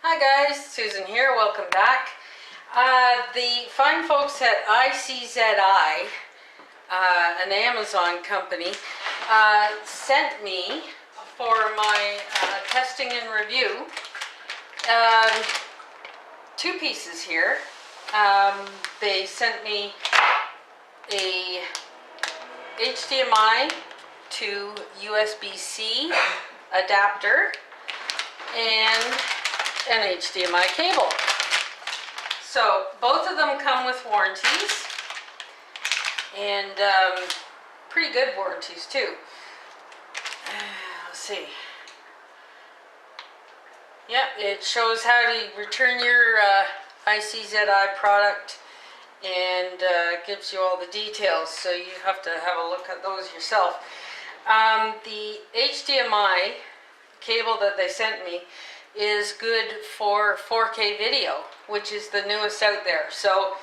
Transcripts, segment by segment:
Hi guys, Susan here. Welcome back. The fine folks at ICZI, an Amazon company, sent me for my testing and review two pieces here. They sent me a HDMI to USB-C adapter and an HDMI cable. So both of them come with warranties, and pretty good warranties too. Let's see. Yep, it shows how to return your ICZI product, and gives you all the details, so you have to have a look at those yourself. The HDMI cable that they sent me is good for 4K video, which is the newest out there. So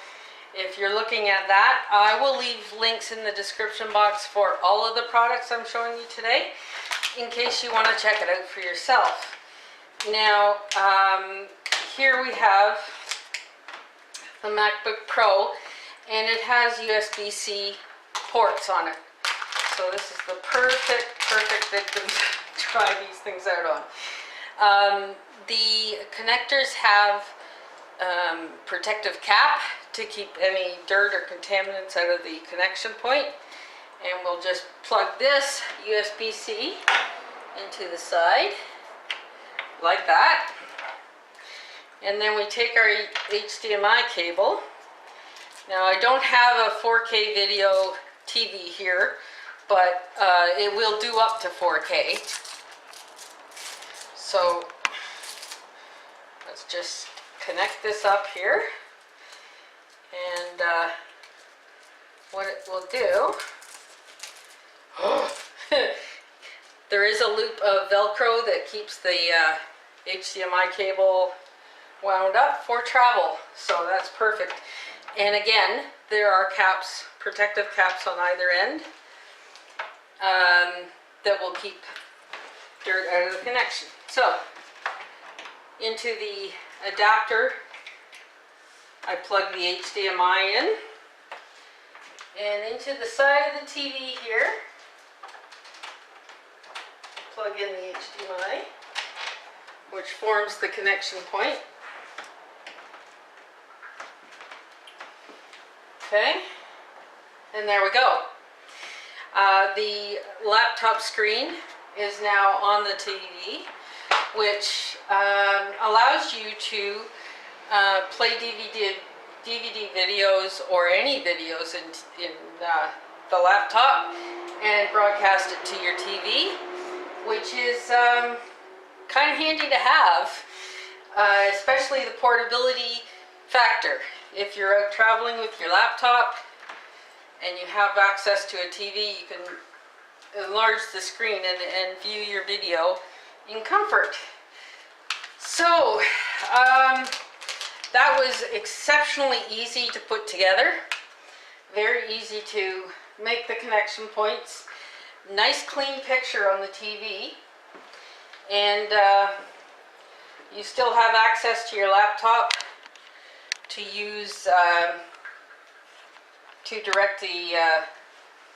if you're looking at that, I will leave links in the description box for all of the products I'm showing you today, in case you want to check it out for yourself. Now, here we have the MacBook Pro, and it has USB-C ports on it. So this is the perfect victim to try these things out on. The connectors have protective cap to keep any dirt or contaminants out of the connection point. And we'll just plug this USB-C into the side, like that. And then we take our HDMI cable. Now I don't have a 4K video TV here, but it will do up to 4K. So let's just connect this up here, and what it will do, there is a loop of Velcro that keeps the HDMI cable wound up for travel, so that's perfect. And again, there are caps, protective caps on either end, that will keep dirt out of the connection. So into the adapter, I plug the HDMI in, and into the side of the TV here, plug in the HDMI, which forms the connection point. Okay, and there we go. The laptop screen is now on the TV, which allows you to play DVD videos or any videos in the laptop and broadcast it to your TV, which is kind of handy to have, especially the portability factor. If you're out traveling with your laptop and you have access to a TV, you can enlarge the screen and view your video in comfort. So that was exceptionally easy to put together, very easy to make the connection points, nice clean picture on the TV, and you still have access to your laptop to use to direct the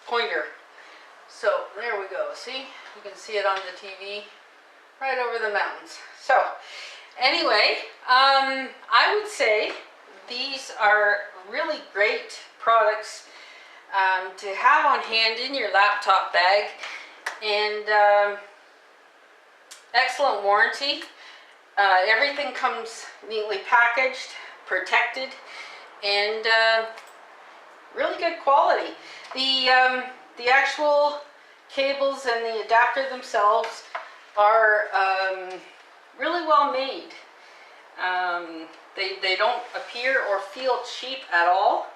pointer. So there we go. See, you can see it on the TV right over the mountains. So anyway, I would say these are really great products to have on hand in your laptop bag, and excellent warranty. Everything comes neatly packaged, protected, and really good quality. The actual cables and the adapter themselves are really well made. They don't appear or feel cheap at all.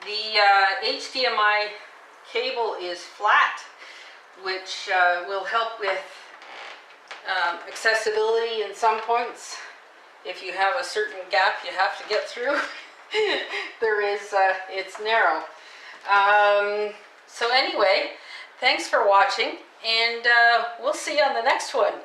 The HDMI cable is flat, which will help with accessibility in some points. If you have a certain gap you have to get through, it's narrow. So anyway, thanks for watching, and we'll see you on the next one.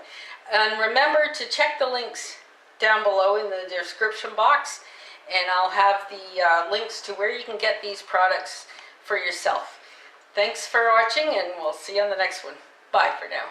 And remember to check the links down below in the description box, and I'll have the links to where you can get these products for yourself. Thanks for watching, and we'll see you on the next one. Bye for now.